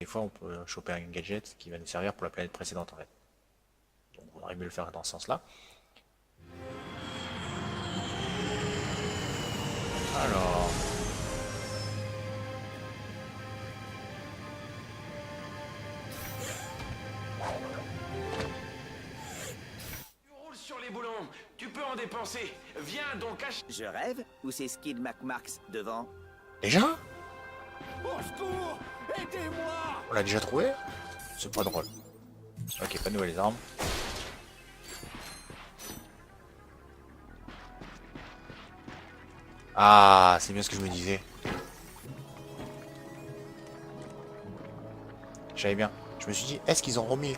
fois on peut choper un gadget qui va nous servir pour la planète précédente en fait. Donc on aurait mieux le faire dans ce sens-là. Alors... Tu roules sur les boulons, tu peux en dépenser. Viens donc acheter. Je rêve ou c'est Skid McMarx devant? Déjà? Au secours! Aidez-moi! On l'a déjà trouvé? C'est pas drôle. Ok, pas de nouvelles armes. Ah, c'est bien ce que je me disais. J'avais bien. Je me suis dit, est-ce qu'ils ont remis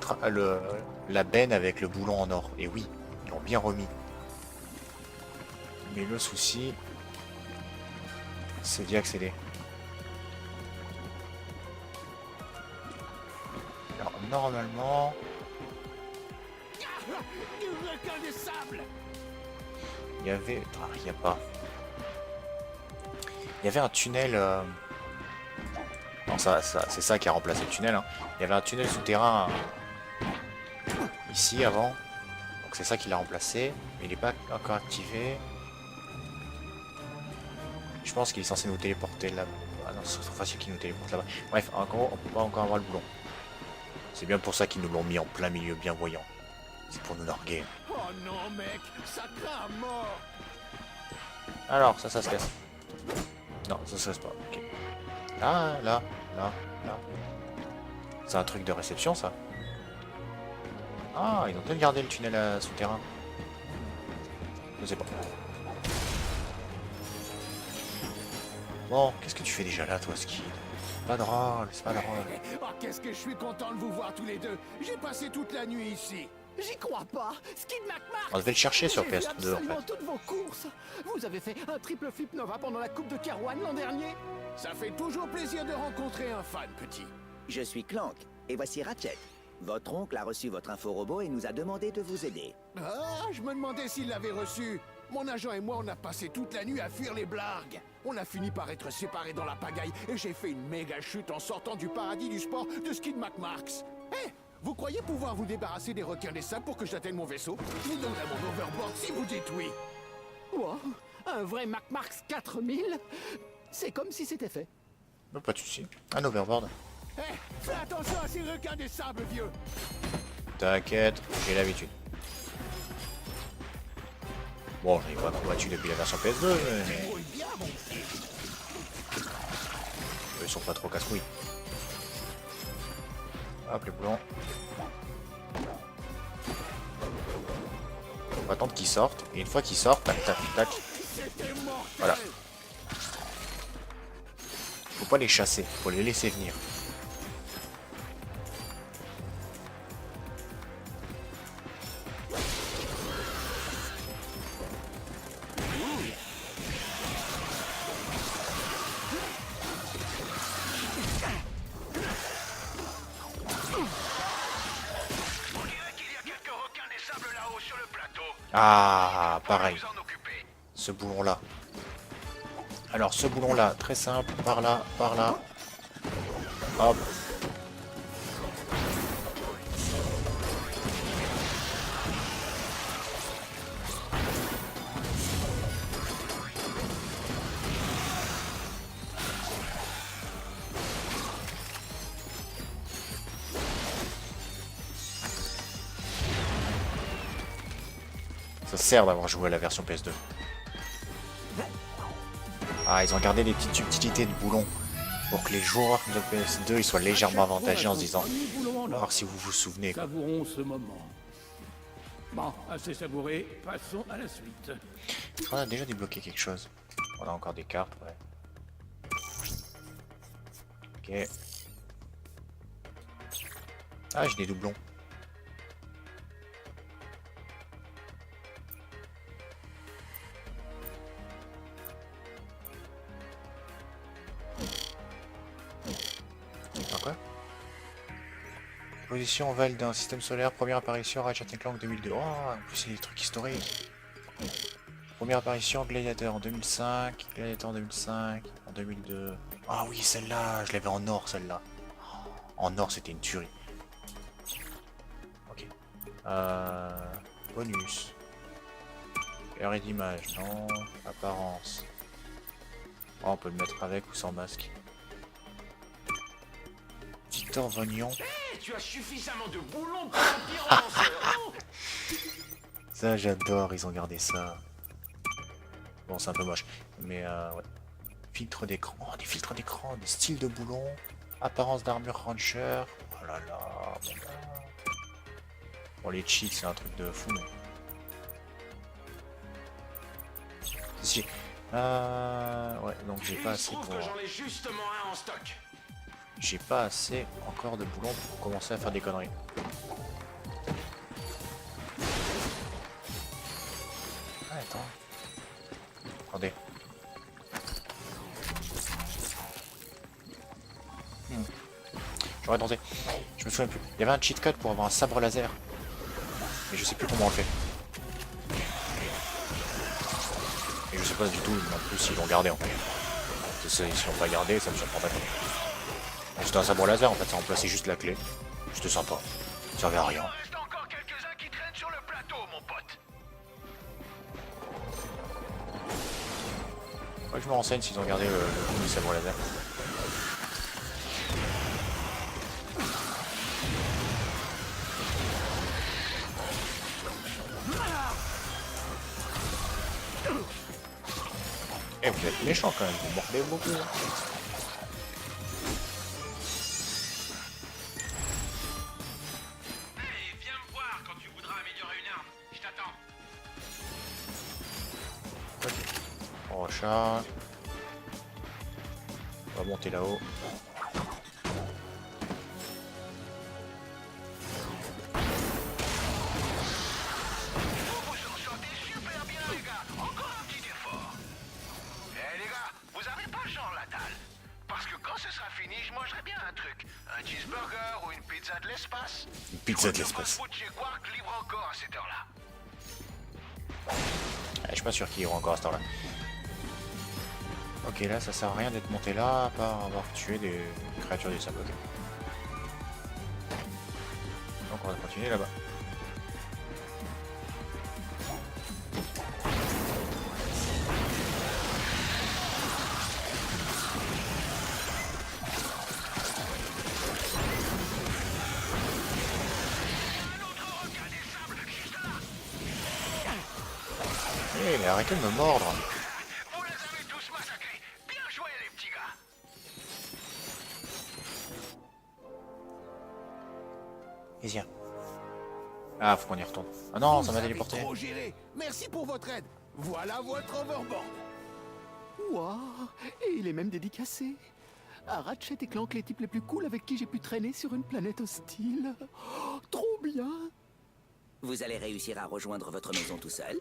la benne avec le boulon en or? Et oui, ils l'ont bien remis. Mais le souci, c'est d'y accéder. Alors, normalement... Il y avait... Ah, il n'y a pas. Il y avait un tunnel... Non, c'est ça qui a remplacé le tunnel. Hein. Il y avait un tunnel souterrain ici avant. Donc c'est ça qui l'a remplacé. Mais il n'est pas encore activé. Je pense qu'il est censé nous téléporter là. Ah non, c'est trop facile qu'il nous téléporte là-bas. Bref, en gros, on peut pas encore avoir le boulon. C'est bien pour ça qu'ils nous l'ont mis en plein milieu bien voyant. C'est pour nous narguer. Oh non mec, ça craint à mort! Alors, ça se casse. Non, ça se casse pas. Ok. Là, là, là, là. C'est un truc de réception, ça. Ah, ils ont peut-être gardé le tunnel souterrain. Je sais pas. Bon, qu'est-ce que tu fais déjà là, toi, Skid? Pas drôle, c'est pas drôle. Oh, qu'est-ce que je suis content de vous voir tous les deux! J'ai passé toute la nuit ici! J'y crois pas. Skid McMarx. On devait le chercher sur J'ai vu PS2 en absolument fait. toutes vos courses. Vous avez fait un triple flip Nova pendant la Coupe de Kerwan l'an dernier. Ça fait toujours plaisir de rencontrer un fan, petit. Je suis Clank et voici Ratchet. Votre oncle a reçu votre info-robot et nous a demandé de vous aider. Ah, je me demandais s'il l'avait reçu. Mon agent et moi, on a passé toute la nuit à fuir les blagues. On a fini par être séparés dans la pagaille et j'ai fait une méga chute en sortant du paradis du sport de Skid McMarx. Eh, vous croyez pouvoir vous débarrasser des requins des sables pour que j'atteigne mon vaisseau? Je vous donnerai mon overboard si vous dites oui. Wow, un vrai McMarx 4000. C'est comme si c'était fait. Non, pas de soucis. Un overboard. Eh, fais attention à ces requins des sables, vieux. T'inquiète, j'ai l'habitude. Bon, je l'ai pas combattu depuis la version PS2, mais... Roule bien, mon fils. Ils sont pas trop casse-couilles. Hop, les boulons. On va attendre qu'ils sortent. Et une fois qu'ils sortent, tac, tac, tac. C'était mortel. Voilà. Faut pas les chasser, faut les laisser venir. Ah, pareil. Ce boulon-là. Alors, ce boulon-là, très simple. Par là, par là. Hop. Ça sert d'avoir joué à la version PS2. Ah, ils ont gardé des petites subtilités de boulons pour que les joueurs de PS2 ils soient légèrement avantagés en se disant alors si vous vous souvenez quoi. Savourons ce moment. Bon, assez savouré, passons à la suite. On a déjà débloqué quelque chose. On a encore des cartes, ouais. Ok. Ah, j'ai des doublons. Quoi? Position ovale d'un système solaire, première apparition Ratchet & Clank 2002. Oh, en plus c'est des trucs historiques. Première apparition Gladiator en 2005, Gladiator en 2005, en 2002. Ah oui, celle-là, je l'avais en or celle-là. En or, c'était une tuerie. Ok. Bonus. Heure d'image, non. Apparence. Oh, on peut le mettre avec ou sans masque. Victor Vognon. Tu as suffisamment de boulons pour un pyromanceur. Ça, j'adore, ils ont gardé ça. Bon, c'est un peu moche. Mais, ouais. Filtre d'écran. Oh, des filtres d'écran, des styles de boulons. Apparence d'armure ranger. Oh là là. Bon, les cheats, c'est un truc de fou. Mais... Si. Ouais, donc j'ai pas assez pour... J'en ai justement un en stock. J'ai pas assez encore de boulons pour commencer à faire des conneries. Ah, attends. Attendez. J'aurais tenté. Je me souviens plus. Il y avait un cheat code pour avoir un sabre laser. Mais je sais plus comment on le fait. Et je sais pas du tout non plus s'ils l'ont gardé en fait. S'ils l'ont pas gardé, ça me surprendrait pas. C'était un sabre laser en fait, ça remplaçait juste la clé. C'était sympa. Ça servait à rien. Il reste encore quelques-uns qui traînent sur le plateau, mon pote. Ouais, je me renseigne s'ils ont gardé le coup du sabre laser. Eh, vous êtes méchant quand même, vous mordez beaucoup. Hein. Allez, viens me voir quand tu voudras améliorer une arme. Je t'attends. Ok. On recharge. On va monter là-haut. Vous en sortez super bien, les gars. Encore un petit effort. Eh, les gars, vous avez pas genre la dalle. Parce que quand ce sera fini, je mangerai bien un truc. Un cheeseburger ou une pizza de l'espace. Une pizza de l'espace. Le chez Quark livre encore à cette heure-là. Je suis pas sûr qu'ils iront encore à cette heure-là. Ok, là ça sert à rien d'être monté là, à part avoir tué des créatures du sable. Ok. Donc on va continuer là-bas. Eh, mais arrêtez de me mordre. Vous les avez tous massacrés. Bien joué, les petits gars. Et viens. Ah, faut qu'on y retourne. Ah non, ça m'a Vous avez téléporté. trop géré. Merci pour votre aide. Voilà votre overboard. Waouh. Et il est même dédicacé. À Ratchet et Clank, les types les plus cool avec qui j'ai pu traîner sur une planète hostile. Oh, trop bien. Vous allez réussir à rejoindre votre maison tout seul?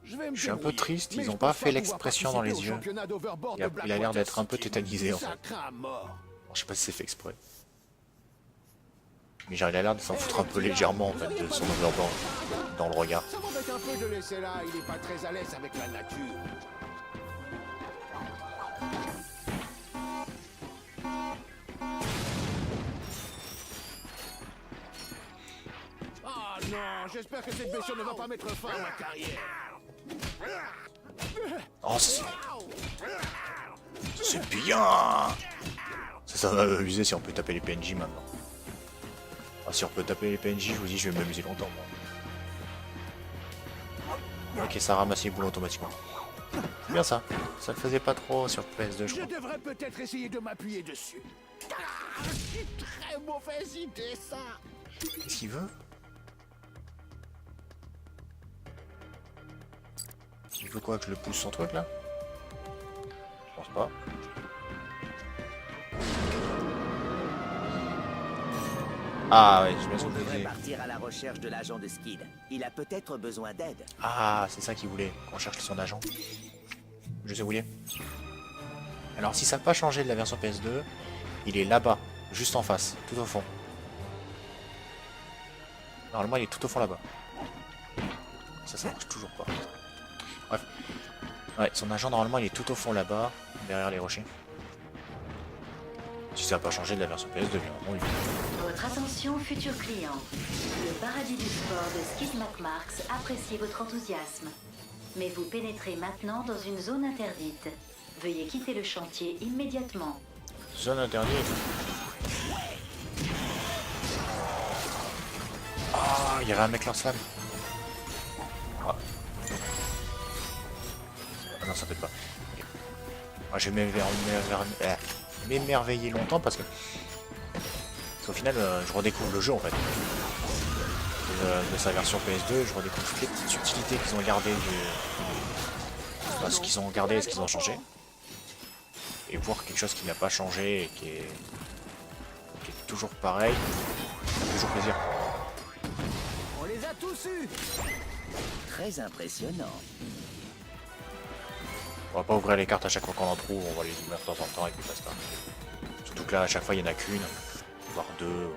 Je vais me Je suis un peu débrouiller, triste, mais ils je ont pas pense fait pouvoir l'expression dans les participer au yeux. championnat d'overboard Il a de l'air Blackwater d'être un peu City. tétanisé en fait. Ça craint à mort. Bon, je sais pas si c'est fait exprès. Mais genre, il a l'air de s'en foutre un peu légèrement en fait de son overboard dans le regard. Ça m'embête un peu de le laisser là, il est pas très à l'aise avec la nature. Ah non, j'espère que cette blessure ne va pas mettre fin à ma carrière. Oh, c'est bien. Ça va m'amuser si on peut taper les PNJ maintenant. Ah, si on peut taper les PNJ, je vous dis, je vais m'amuser longtemps. Moi. Ok, ça ramasse les boulons automatiquement. C'est bien ça. Ça le faisait pas trop sur PS2, je Je crois. devrais peut-être essayer de m'appuyer dessus. Ah, c'est une très mauvaise idée, ça. Qu'est-ce qu'il veut? Il veut quoi, que je le pousse son truc là? Je pense pas. Ah ouais, je me On suis devrait dit. partir à la recherche de l'agent de Skid. Il a peut-être besoin d'aide. Ah, c'est ça qu'il voulait, qu'on cherche son agent. Je sais où il est. Alors si ça n'a pas changé de la version PS2, il est là-bas, juste en face, tout au fond. Normalement il est tout au fond là-bas. Ça marche toujours pas. Bref. Ouais, son agent normalement il est tout au fond là-bas, derrière les rochers. Si ça n'a pas changé de la version PS2, bien entendu. Votre attention, futurs clients. Le paradis du sport de Skid McMarks apprécie votre enthousiasme. Mais vous pénétrez maintenant dans une zone interdite. Veuillez quitter le chantier immédiatement. Zone interdite. Ah, il y avait un mec lance-flamme. Ah. Ah non, ça peut pas. Ah, je vais m'émerveiller longtemps parce qu'au final, je redécouvre le jeu en fait. De sa version PS2, je redécouvre toutes les petites subtilités qu'ils ont gardées ce qu'ils ont gardé et ce qu'ils ont changé. Et voir quelque chose qui n'a pas changé et qui est toujours pareil, ça fait toujours plaisir. On les a tous eus. Très impressionnant. On va pas ouvrir les cartes à chaque fois qu'on en trouve, on va les ouvrir de temps en temps et puis basta. Surtout que là, à chaque fois, il n'y en a qu'une, voire deux.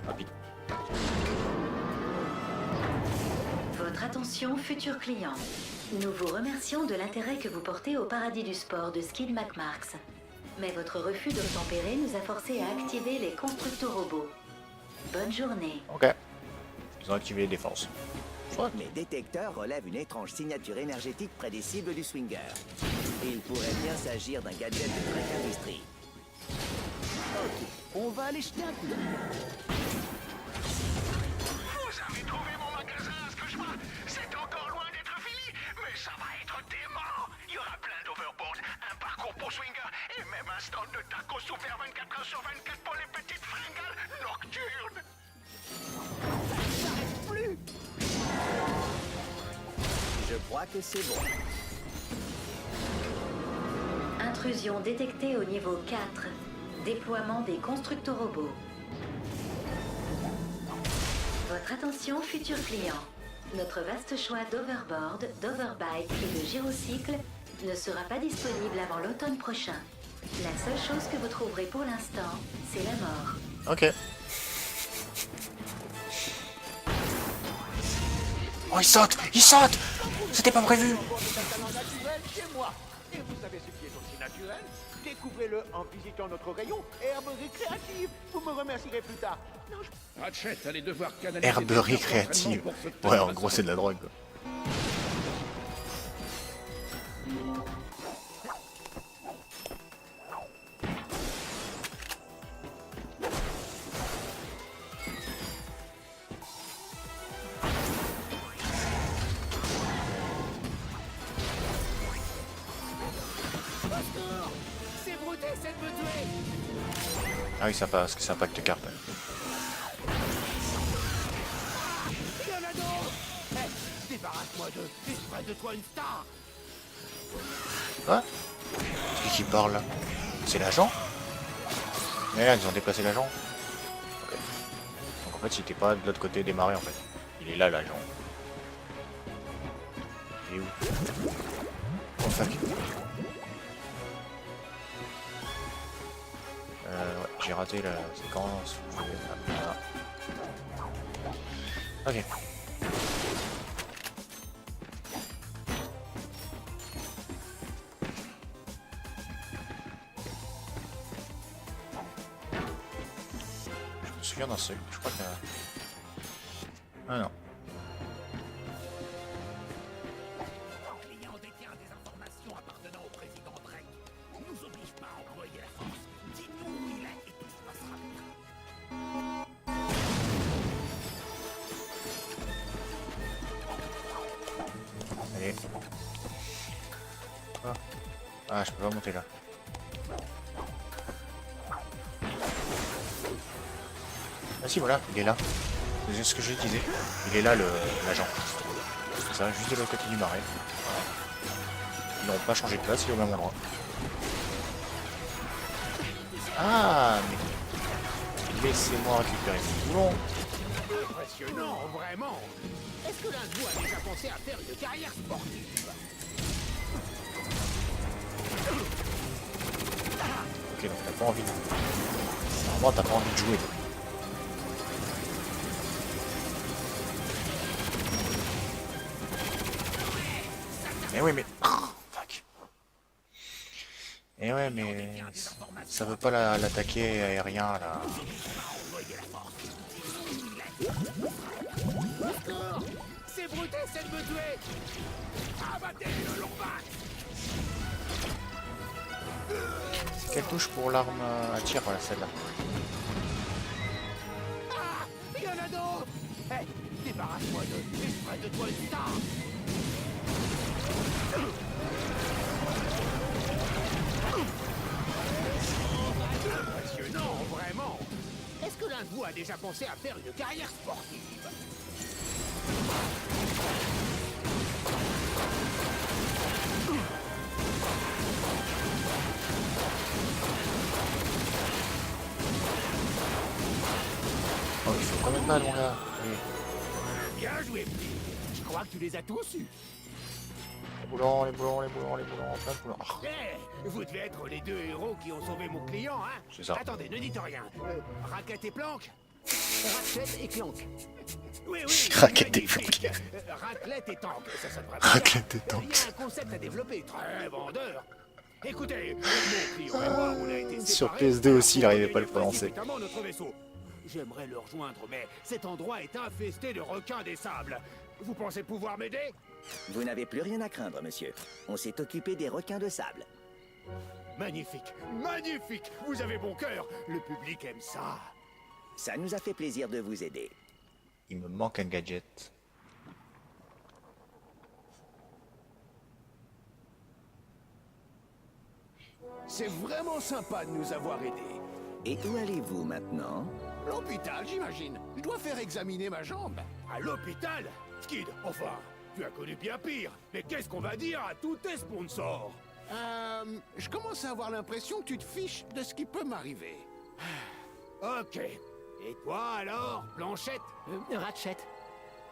Rapide. Votre attention, futurs clients. Nous vous remercions de l'intérêt que vous portez au paradis du sport de Skid McMarks. Mais votre refus d'obtempérer nous a forcé à activer les constructeurs robots. Bonne journée. Ok. Ils ont activé les défenses. Les détecteurs relèvent une étrange signature énergétique près des cibles du swinger. Et il pourrait bien s'agir d'un gadget de traque industrie. Ok, on va aller jeter un coup d'œil. Vous avez trouvé mon magasin à ce que je vois. C'est encore loin d'être fini, mais ça va être dément. Il y aura plein d'overboards, un parcours pour swinger et même un stand de tacos ouvert 24 heures sur 24 pour les petites fringales nocturnes. Je crois que c'est bon. Intrusion détectée au niveau 4. Déploiement des constructeurs robots. Votre attention, futurs clients. Notre vaste choix d'overboard, d'overbike et de gyrocycle ne sera pas disponible avant l'automne prochain. La seule chose que vous trouverez pour l'instant, c'est la mort. Ok. Oh, il saute! Il saute! C'était pas prévu! Chez moi. Et vous savez ce qui est aussi naturel? Découvrez-le en visitant notre rayon herberie créative. Vous me remercierez plus tard. Non, Ratchet allait devoir canaliser Herberie des heures créative. d'entraînement pour se Ouais, tenir en gros, c'est de la drogue, quoi. c'est brouté, c'est de me tuer. Ah oui, sympa, parce que ça impacte carte. Il y en a d'autres. Hey, débarrasse-moi d'eux. Je ferai de toi une star. Quoi? C'est qui parle là? C'est l'agent? Mais là, ils ont déplacé l'agent. Ok. Donc en fait, il était pas de l'autre côté des marais en fait. Il est là, l'agent. Il est où? Oh fuck. Ouais, j'ai raté la séquence. Voilà. Ok. Je me souviens d'un seul. Je crois que. Ah non. Client détient des informations appartenant au président Drake. Ne nous oblige pas à employer la force. Dis-nous où il est et tout se passera bien. Allez. Ah. Ah, je peux pas monter là. Ah si, voilà, il est là. C'est ce que je disais. Il est là, l'agent. C'est ça, juste de l'autre côté du marais. Ils n'ont pas changé de place, il est au même endroit. Ah, mais laissez-moi récupérer mon boulon. Impressionnant, vraiment. Est-ce que l'un de vous a déjà pensé à faire une carrière sportive? Ok, donc t'as pas envie de... Normalement, t'as pas envie de jouer. Mais oui, mais... Oh, fuck. Et ouais, mais ça veut pas l'attaquer aérien là. Ces brutes essaient de me tuer. Abattez le Lombac. C'est quelle touche pour l'arme à tir? Voilà celle-là. Il y en a d'autres. Hé, débarrasse-moi de... Et je ferai de toi une star. Impressionnant, vraiment. Est-ce que l'un de vous a déjà pensé à faire une carrière sportive? Oh, il faut combien de balles, mon gars? Oui. Bien joué, petit. Je crois que tu les as tous eus. Les boulons, les boulons, les boulons, les boulons, plein de boulons. Oh, Eh, vous devez être les deux héros qui ont sauvé mon client, hein? C'est ça. Attendez, ne dites rien. Raquette et planque? Ratchet et Clank. Oui, oui. Raquette et magnifique. Clank. Raclette et tank, ça devrait Raclette et bien. tank. Il y a un concept à développer, très vendeur. Écoutez, mon client et moi, on a été Sur séparés PS2 aussi, il pour arrivait pas à le gagner prononcer. précipitamment notre vaisseau. J'aimerais le rejoindre, mais cet endroit est infesté de requins des sables. Vous pensez pouvoir m'aider? Vous n'avez plus rien à craindre, monsieur. On s'est occupé des requins de sable. Magnifique, magnifique. Vous avez bon cœur. Le public aime ça. Ça nous a fait plaisir de vous aider. il me manque un gadget. C'est vraiment sympa de nous avoir aidés. Et où allez-vous maintenant? L'hôpital, j'imagine. Je dois faire examiner ma jambe. À l'hôpital? Skid, enfin, tu as connu bien pire. Mais qu'est-ce qu'on va dire à tous tes sponsors? Je commence à avoir l'impression que tu te fiches de ce qui peut m'arriver. Ok. Et toi alors, Blanchette? Ratchet.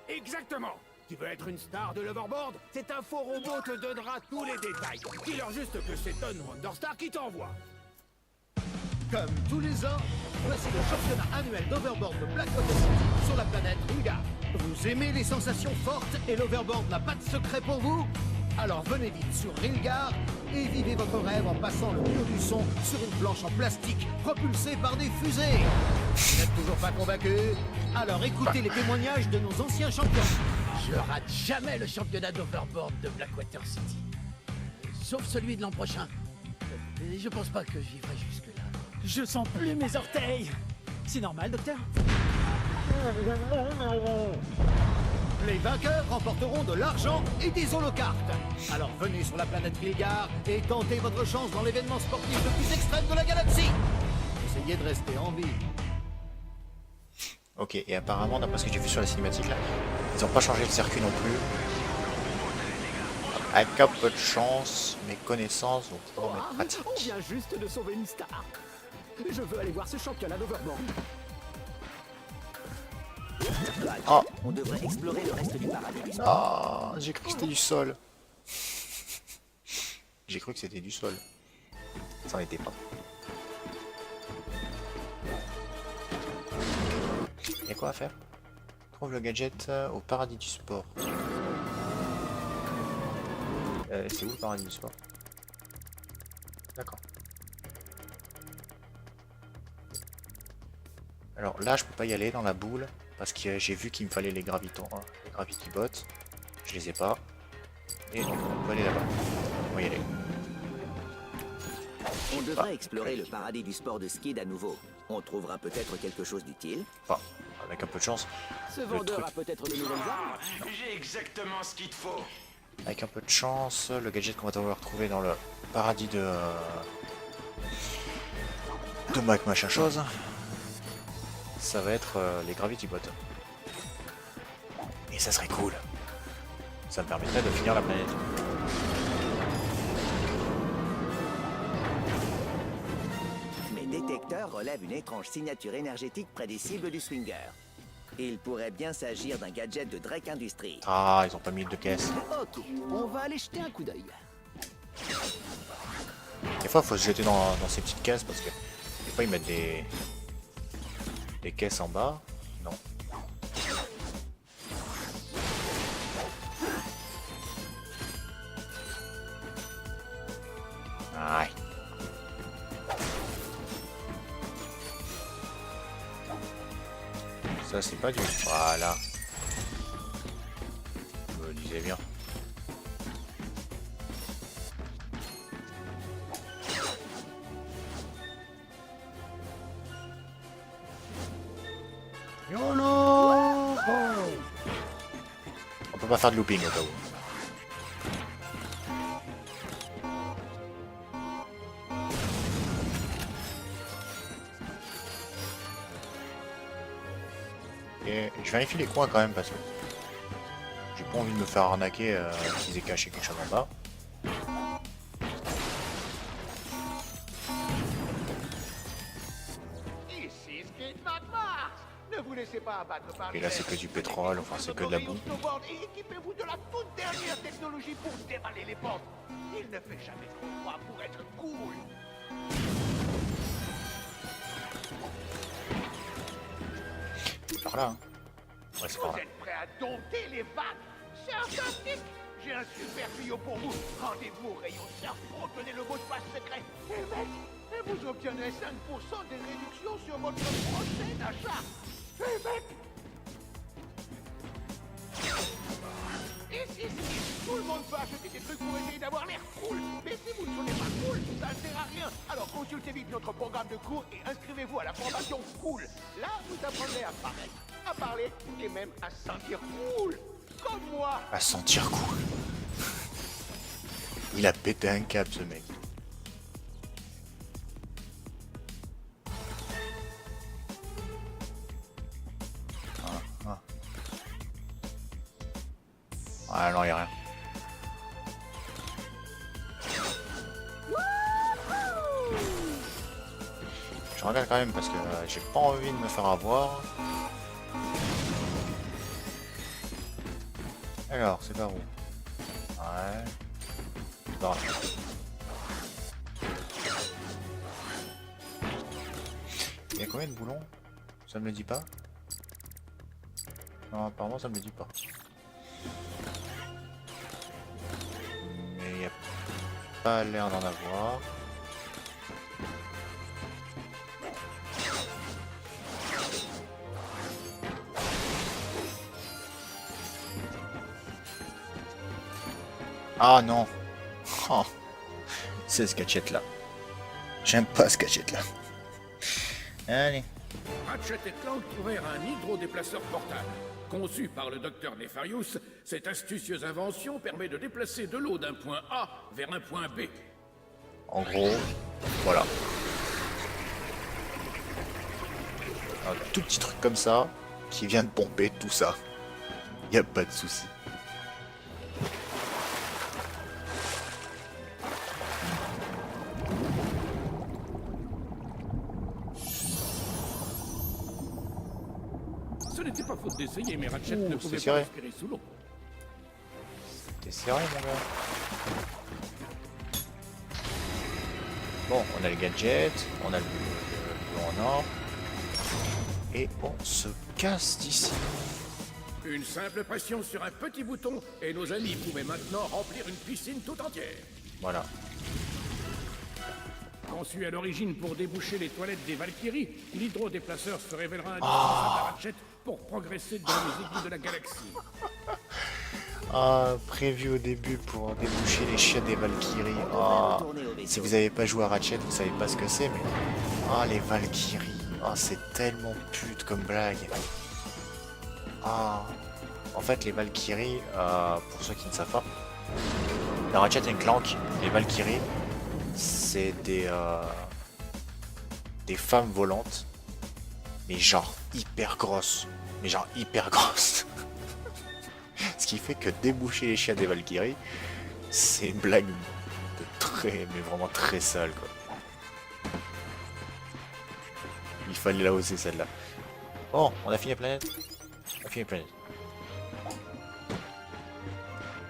Exactement. Tu veux être une star de l'overboard? C'est un faux robot te donnera tous les détails. Dis-leur juste que c'est Don Wonderstar qui t'envoie. Comme tous les ans, voici le championnat annuel d'overboard de Blackwater City sur la planète Rilgar. Vous aimez les sensations fortes et l'overboard n'a pas de secret pour vous? Alors venez vite sur Rilgar et vivez votre rêve en passant le mur du son sur une planche en plastique propulsée par des fusées. Vous n'êtes toujours pas convaincu? Alors écoutez les témoignages de nos anciens champions. Je rate jamais le championnat d'overboard de Blackwater City. Sauf celui de l'an prochain. Et je pense pas que je vivrai jusque-là. Je sens plus mes orteils. C'est normal, docteur? Les vainqueurs remporteront de l'argent et des holocartes. Alors venez sur la planète Rilgar et tentez votre chance dans l'événement sportif le plus extrême de la galaxie. Essayez de rester en vie. Ok, et apparemment, d'après ce que j'ai vu sur la cinématique, là, ils n'ont pas changé le circuit non plus. Avec un peu de chance, mes connaissances vont pouvoir m'être pratiques. On vient juste de sauver une star. Je veux aller voir ce championnat d'overboard. Oh, On devrait explorer le reste du paradis du sport. ah, j'ai cru que c'était du sol. J'ai cru que c'était du sol. Ça n'en était pas. Il y a quoi à faire? Trouve le gadget au paradis du sport. C'est où le paradis du sport? D'accord. Alors là, je peux pas y aller dans la boule parce que j'ai vu qu'il me fallait les gravitons, hein, les gravity bots. Je les ai pas. Et on peut aller là-bas. On va y aller. On devrait explorer le paradis du sport de Skid à nouveau. On trouvera peut-être quelque chose d'utile. Enfin, avec un peu de chance. Ce Le vendeur truc. a peut-être de nouvelles armes. J'ai exactement ce qu'il te faut. Avec un peu de chance, le gadget qu'on va devoir retrouver dans le paradis de Mac machin chose, ça va être les Gravity Bots. Et ça serait cool. Ça me permettrait de finir la planète. Mes détecteurs relèvent une étrange signature énergétique près des cibles du Swinger. Il pourrait bien s'agir d'un gadget de Drake Industries. Ah, ils ont pas mis de caisse. Ok, on va aller jeter un coup d'œil. Des fois, faut se jeter dans ces petites caisses parce que des fois ils mettent des caisses en bas. Non. Aïe. Ça, c'est pas du... Voilà. Je me disais bien. YOLO! On peut pas faire de looping au cas où. Et je vérifie les coins quand même parce que j'ai pas envie de me faire arnaquer qu'ils aient caché quelque chose en bas. Ici Skid McMax. Ne vous laissez pas abattre par Et là c'est que du pétrole, enfin c'est que de la boue. Et équipez-vous de la toute dernière technologie pour dévaler les pentes. Il ne fait jamais trop froid pour être cool. Par là, hein. Ouais, c'est par Vous là. êtes prêts à dompter les vagues? C'est fantastique! J'ai un super tuyau pour vous. Rendez-vous au rayon surf pour obtenir le mot de passe secret. Et mec, et vous obtiendrez 5% de réduction sur votre prochain achat. Et mec! Ici, tout le monde peut acheter des trucs pour essayer d'avoir l'air cool. Mais si vous ne sonnez pas cool, ça ne sert à rien. Alors consultez vite notre programme de cours et inscrivez-vous à la formation cool. Là, vous apprendrez à paraître, à parler et même à se sentir cool. Comme moi. À sentir cool. Il a pété un câble ce mec. Ah non, y'a rien. Je regarde quand même parce que j'ai pas envie de me faire avoir. Alors, c'est par où? Ouais. Par là. Il y a combien de boulons? Ça me le dit pas? Non, apparemment ça me le dit pas. Mais il n'y a pas l'air d'en avoir. Ah non. Oh. C'est ce gadget là. J'aime pas ce gadget là. Allez. Ratchet et Clank trouvèrent un hydrodéplaceur portable. Conçu par le docteur Nefarious, cette astucieuse invention permet de déplacer de l'eau d'un point A vers un point B. En gros, voilà. Un tout petit truc comme ça qui vient de pomper tout ça. Y a pas de souci. Ce n'était pas faute d'essayer, mais Ratchet ne pouvait serré. pas respirer sous l'eau. T'es serré mon gars. Bon, on a le gadget, on a le en or. Et on se casse d'ici. Une simple pression sur un petit bouton et nos amis pouvaient maintenant remplir une piscine tout entière. Voilà. Conçu à l'origine pour déboucher les toilettes des Valkyries, l'hydrodéplaceur se révélera indispensable à Ratchet pour progresser dans les égouts de la galaxie. Ah, prévu au début pour déboucher les chiottes des Valkyries. Ah, si vous n'avez pas joué à Ratchet, vous savez pas ce que c'est, mais... Ah, les Valkyries. Ah, c'est tellement pute comme blague. Ah... En fait, les Valkyries, pour ceux qui ne savent pas, dans Ratchet & Clank, les Valkyries, c'est des femmes volantes, mais genre hyper grosses. Mais genre hyper grosses. Ce qui fait que déboucher les chiens des Valkyries, c'est une blague de très, mais vraiment très sale quoi. Il fallait la hausser celle-là. Bon, on a fini la planète. On a fini la planète.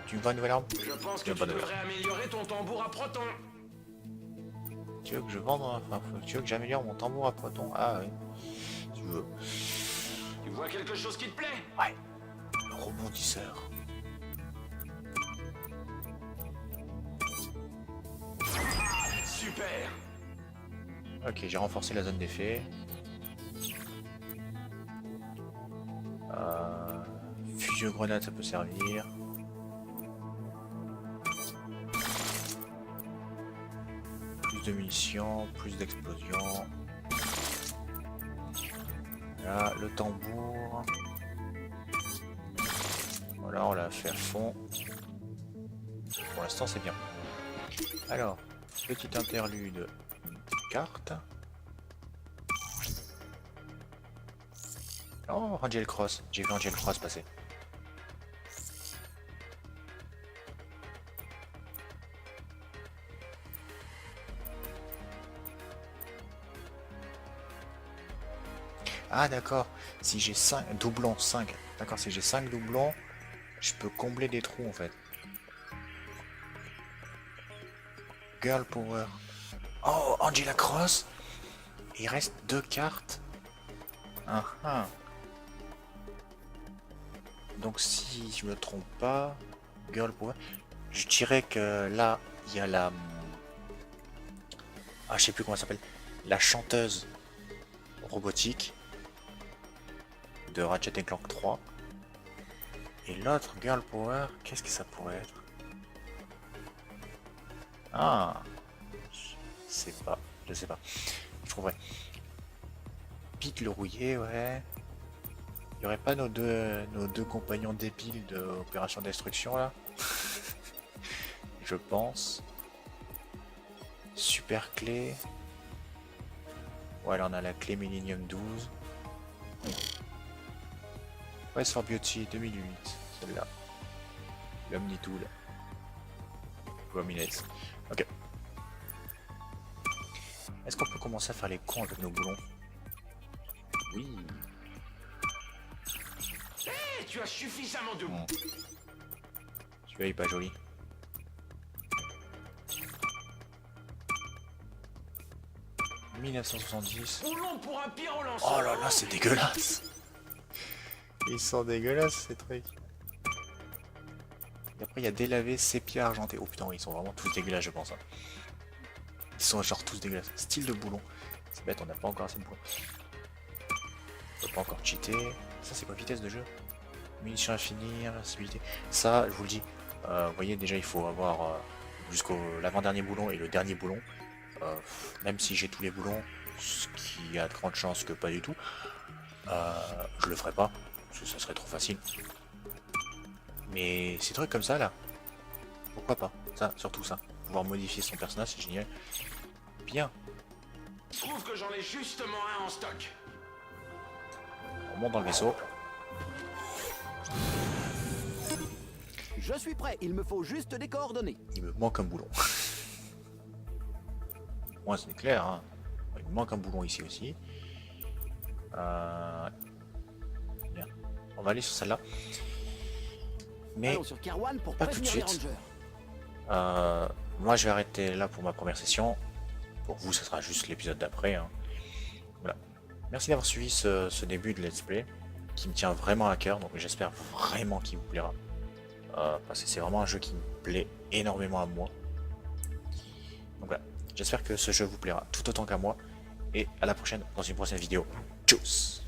Tu veux pas une nouvelle arme? Je pense que tu devrais améliorer ton tambour à proton. Tu veux que je vende, enfin, tu veux que j'améliore mon tambour à proton? Ah oui. Tu veux. Tu vois quelque chose qui te plaît? Ouais. Le rebondisseur. Super. Ok, j'ai renforcé la zone d'effet. Fusion grenade, ça peut servir. Plus de munitions, plus d'explosions. Là, le tambour. Voilà, on l'a fait à fond. Pour l'instant, c'est bien. Alors, petit interlude, carte. Oh, Angel Cross. J'ai vu Angel Cross passer. Ah d'accord, si j'ai 5 doublons, 5. D'accord, si j'ai 5 doublons, je peux combler des trous en fait. Girl Power. Oh, Angela Cross. Il reste 2 cartes. Ah ah. Donc si je me trompe pas, Girl Power, je dirais que là, il y a la... Ah, je sais plus comment elle s'appelle. La chanteuse robotique de Ratchet & Clank 3. Et l'autre Girl Power, qu'est-ce que ça pourrait être? Ah, je sais pas. Je trouverai. Pete le rouillé, ouais. Il y aurait pas nos deux compagnons débiles de Opération Destruction là? Je pense. Super clé. Ouais, là on a la clé Millennium 12. Quest for Beauty 2008, celle-là. L'Omnitool. Prominence. Ok. Est-ce qu'on peut commencer à faire les cons avec nos boulons? Oui. Hé, tu as suffisamment de... Celui-là il est pas joli. « 1970. Boulon pour un pyro-lanceur. Oh là là, c'est dégueulasse. Ils sont dégueulasses ces trucs. Et après il y a délavé sépia argenté. Oh putain, ils sont vraiment tous dégueulasses je pense. Hein. Ils sont genre tous dégueulasses. Style de boulon. C'est bête, on n'a pas encore assez de boulon. On peut pas encore cheater. Ça c'est quoi, vitesse de jeu? Munitions à finir, sensibilité. Ça, je vous le dis. Vous voyez déjà il faut avoir jusqu'au l'avant-dernier boulon et le dernier boulon. Même si j'ai tous les boulons, ce qui a de grandes chances que pas du tout, je le ferai pas, parce que ça serait trop facile. Mais ces trucs comme ça là, pourquoi pas? Ça, surtout ça. Pouvoir modifier son personnage, c'est génial. Bien. Je trouve que j'en ai justement un en stock. On monte dans le vaisseau. Je suis prêt, il me faut juste des coordonnées. Il me manque un boulon. Moi c'est clair, hein. Il me manque un boulon ici aussi. Bien. On va aller sur celle-là. Mais Allons sur Kerwan pour pas tout de prévenir les suite. rangers. Moi je vais arrêter là pour ma première session. Pour vous, ça sera juste l'épisode d'après. Hein. Voilà. Merci d'avoir suivi ce début de let's play qui me tient vraiment à cœur. Donc j'espère vraiment qu'il vous plaira. Parce que c'est vraiment un jeu qui me plaît énormément à moi. Donc voilà. J'espère que ce jeu vous plaira tout autant qu'à moi. Et à la prochaine dans une prochaine vidéo. Tchuss!